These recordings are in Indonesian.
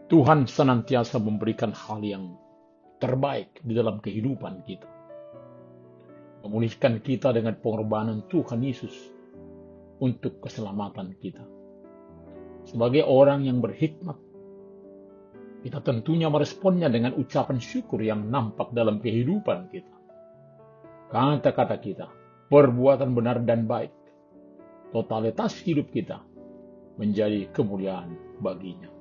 Tuhan senantiasa memberikan hal yang terbaik di dalam kehidupan kita. Memulihkan kita dengan pengorbanan Tuhan Yesus untuk keselamatan kita. Sebagai orang yang berhikmat, kita tentunya meresponnya dengan ucapan syukur yang nampak dalam kehidupan kita. Kata-kata kita, perbuatan benar dan baik, totalitas hidup kita menjadi kemuliaan baginya.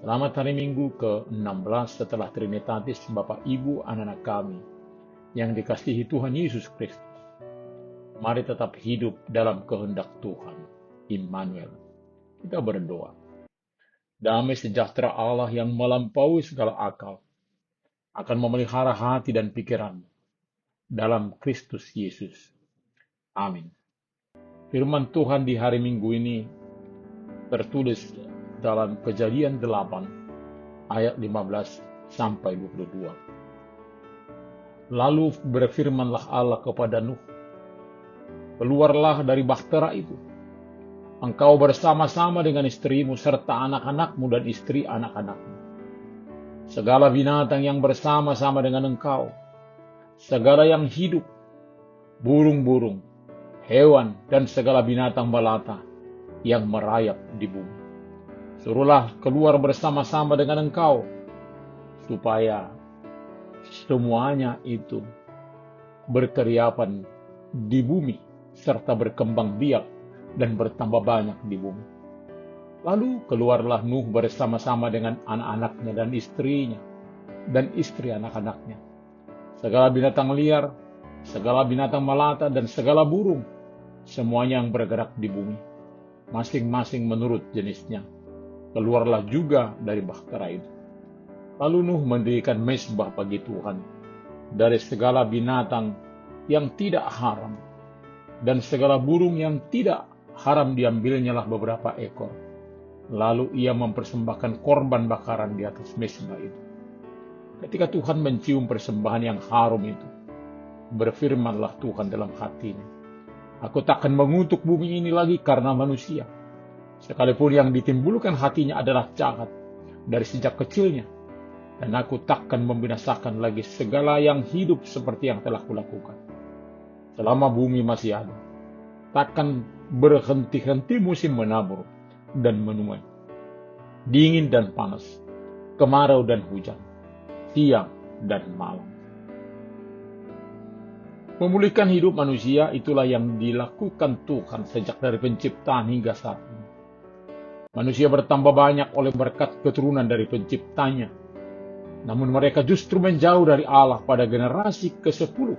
Selamat hari Minggu ke-16 setelah Trinitatis Bapak Ibu anak-anak kami yang dikasihi Tuhan Yesus Kristus. Mari tetap hidup dalam kehendak Tuhan, Immanuel. Kita berdoa. Damai sejahtera Allah yang melampaui segala akal akan memelihara hati dan pikiranmu dalam Kristus Yesus. Amin. Firman Tuhan di hari Minggu ini tertulis dalam Kejadian 8 ayat 15 sampai 22. Lalu berfirmanlah Allah kepada Nuh, keluarlah dari bahtera itu, engkau bersama-sama dengan istrimu serta anak-anakmu dan istri anak-anakmu. Segala binatang yang bersama-sama dengan engkau, segala yang hidup, burung-burung, hewan, dan segala binatang melata yang merayap di bumi. Suruhlah keluar bersama-sama dengan engkau, supaya semuanya itu berkeriapan di bumi, serta berkembang biak dan bertambah banyak di bumi. Lalu keluarlah Nuh bersama-sama dengan anak-anaknya dan istrinya, dan istri anak-anaknya. Segala binatang liar, segala binatang melata, dan segala burung, semuanya yang bergerak di bumi, masing-masing menurut jenisnya, keluarlah juga dari bahtera itu. Lalu Nuh mendirikan mezbah bagi Tuhan dari segala binatang yang tidak haram, dan segala burung yang tidak haram diambilnya lah beberapa ekor. Lalu ia mempersembahkan korban bakaran di atas mezbah itu. Ketika Tuhan mencium persembahan yang harum itu, berfirmanlah Tuhan dalam hatinya, aku takkan mengutuk bumi ini lagi karena manusia, sekalipun yang ditimbulkan hatinya adalah jahat dari sejak kecilnya, dan aku takkan membinasakan lagi segala yang hidup seperti yang telah kulakukan. Selama bumi masih ada, takkan berhenti-henti musim menabur dan menuai, dingin dan panas, kemarau dan hujan, siang dan malam. Memulihkan hidup manusia itulah yang dilakukan Tuhan sejak dari penciptaan hingga saat ini. Manusia bertambah banyak oleh berkat keturunan dari penciptanya. Namun mereka justru menjauh dari Allah pada generasi ke-10.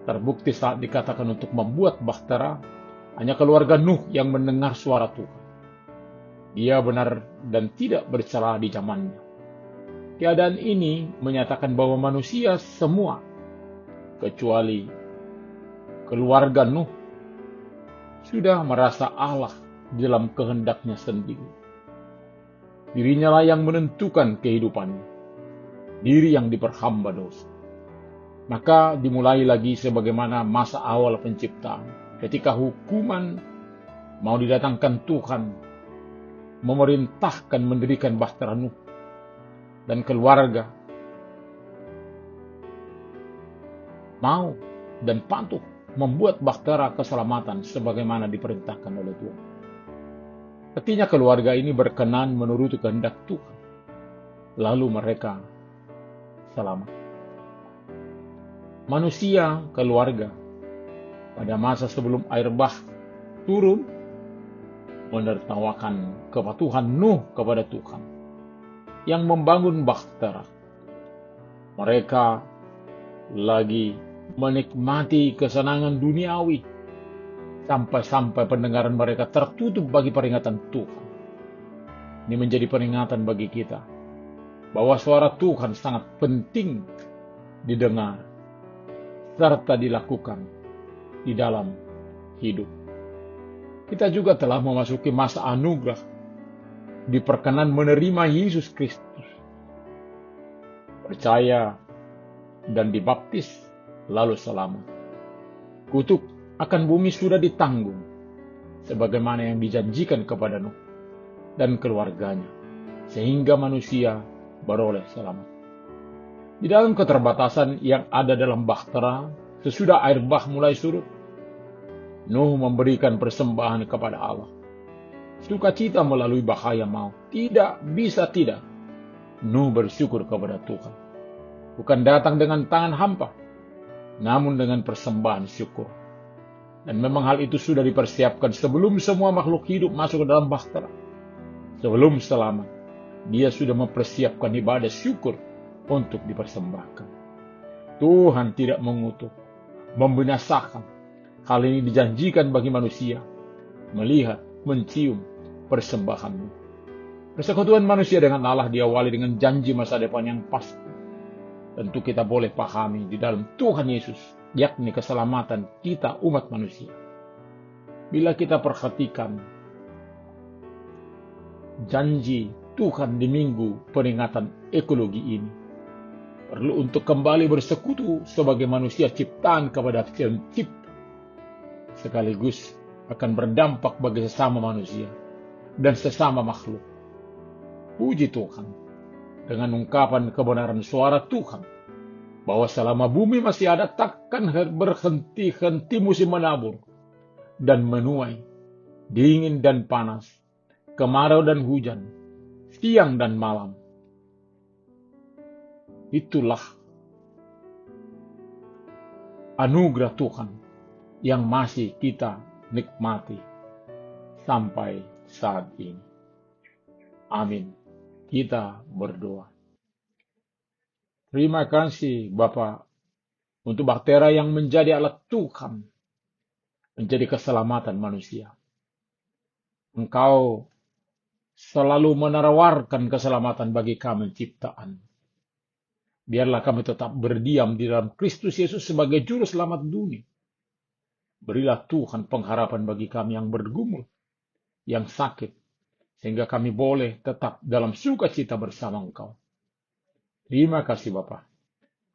Terbukti saat dikatakan untuk membuat bahtera, hanya keluarga Nuh yang mendengar suara Tuhan. Dia benar dan tidak bercela di zamannya. Keadaan ini menyatakan bahwa manusia semua, kecuali keluarga Nuh, sudah merasa Allah dalam kehendaknya sendiri. Dirinya lah yang menentukan kehidupannya, diri yang diperhamba dosa. Maka dimulai lagi sebagaimana masa awal penciptaan, ketika hukuman mau didatangkan Tuhan, memerintahkan mendirikan bahtera Nuh dan keluarga mau dan patuh membuat bahtera keselamatan sebagaimana diperintahkan oleh Tuhan. Ketika keluarga ini berkenan menuruti kehendak Tuhan, lalu mereka selamat. Manusia, keluarga, pada masa sebelum air bah turun, menertawakan kepatuhan Nuh kepada Tuhan yang membangun bahtera. Mereka lagi menikmati kesenangan duniawi sampai-sampai pendengaran mereka tertutup bagi peringatan Tuhan. Ini menjadi peringatan bagi kita bahwa suara Tuhan sangat penting didengar serta dilakukan di dalam hidup. Kita juga telah memasuki masa anugerah, diperkenan menerima Yesus Kristus, percaya dan dibaptis, lalu selamat. Kutuk akan bumi sudah ditanggung, sebagaimana yang dijanjikan kepada Nuh dan keluarganya. sehingga manusia beroleh selamat. Di dalam keterbatasan yang ada dalam bahtera, sesudah air bah mulai surut, Nuh memberikan persembahan kepada Allah. Sukacita melalui bahaya maut. Tidak bisa tidak. Nuh bersyukur kepada Tuhan. Bukan datang dengan tangan hampa, namun dengan persembahan syukur. Dan memang hal itu sudah dipersiapkan sebelum semua makhluk hidup masuk ke dalam bahtera. Sebelum selamat, dia sudah mempersiapkan ibadah syukur untuk dipersembahkan. Tuhan tidak mengutuk, membinasakan. Hal ini dijanjikan bagi manusia, melihat, mencium persembahanmu. Persekutuan manusia dengan Allah diawali dengan janji masa depan yang pasti. Tentu kita boleh pahami di dalam Tuhan Yesus, yakni keselamatan kita umat manusia. Bila kita perhatikan janji Tuhan di minggu peringatan ekologi ini, perlu untuk kembali bersekutu sebagai manusia ciptaan kepada Pencipta, sekaligus akan berdampak bagi sesama manusia dan sesama makhluk. Puji Tuhan, dengan ungkapan kebenaran suara Tuhan, bahwa selama bumi masih ada takkan berhenti-henti musim menabur dan menuai, dingin dan panas, kemarau dan hujan, siang dan malam. Itulah anugerah Tuhan yang masih kita nikmati sampai saat ini. Amin. Kita berdoa. Terima kasih Bapa untuk bahtera yang menjadi alat Tuhan, menjadi keselamatan manusia. Engkau selalu menawarkan keselamatan bagi kami ciptaan. Biarlah kami tetap berdiam di dalam Kristus Yesus sebagai juru selamat dunia. Berilah Tuhan pengharapan bagi kami yang bergumul, yang sakit, sehingga kami boleh tetap dalam sukacita bersama Engkau. Terima kasih Bapa.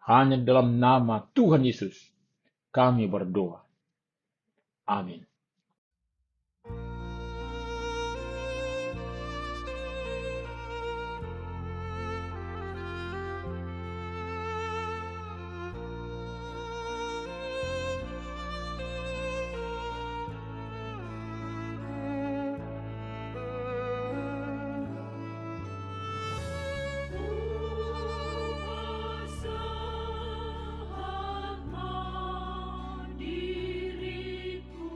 Hanya dalam nama Tuhan Yesus kami berdoa. Amin. Diriku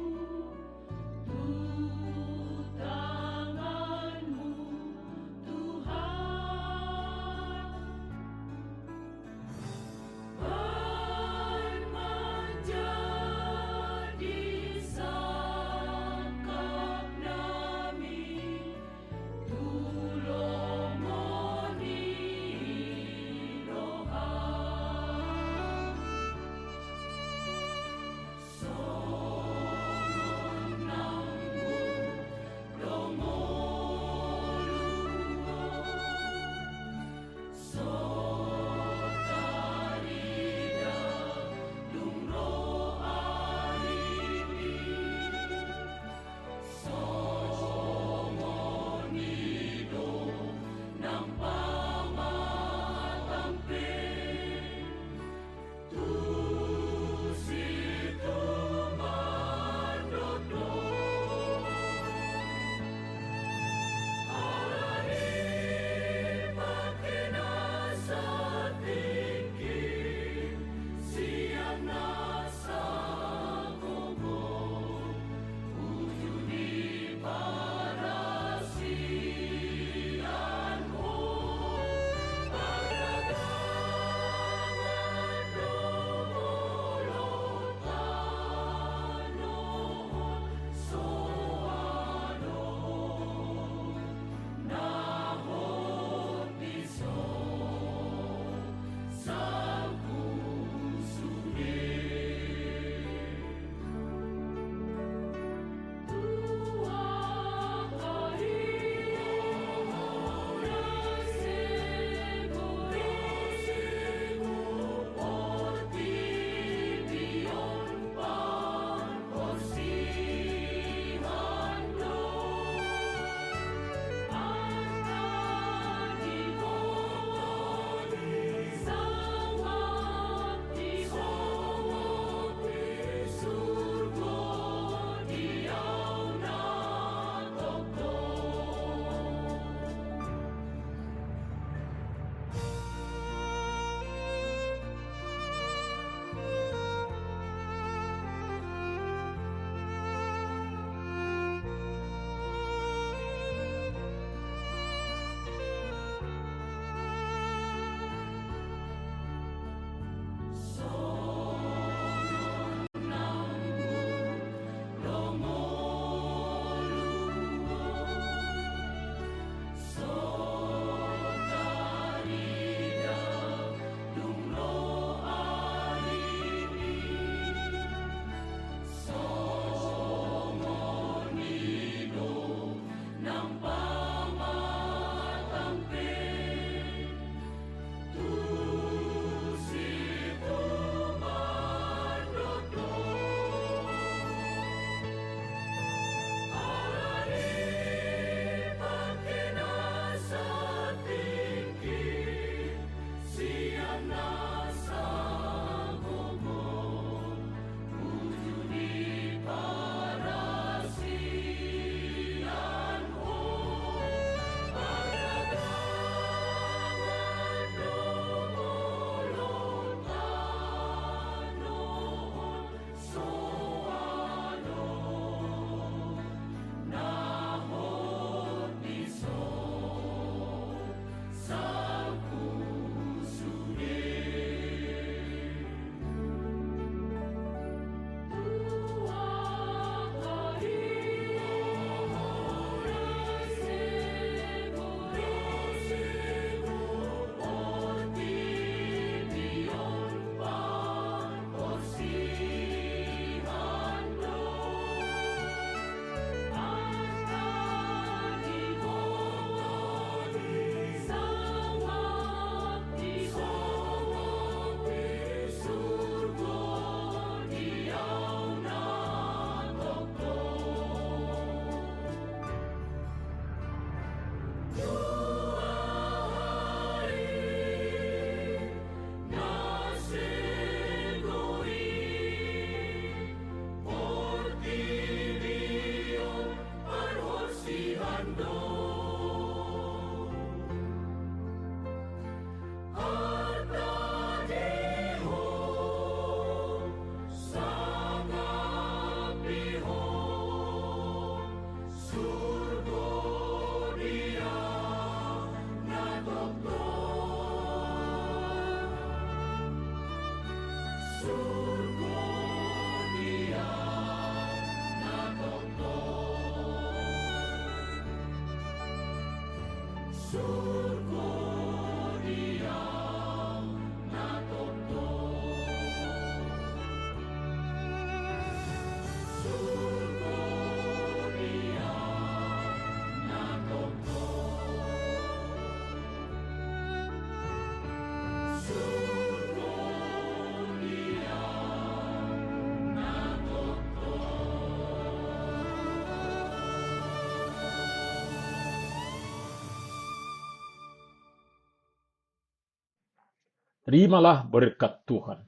Terimalah berkat Tuhan.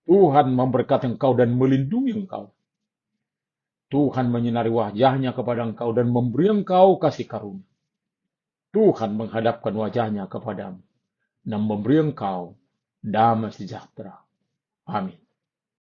Tuhan memberkati engkau dan melindungi engkau. Tuhan menyinari wajahnya kepada engkau dan memberi engkau kasih karunia. Tuhan menghadapkan wajahnya kepadamu dan memberi engkau damai sejahtera. Amin.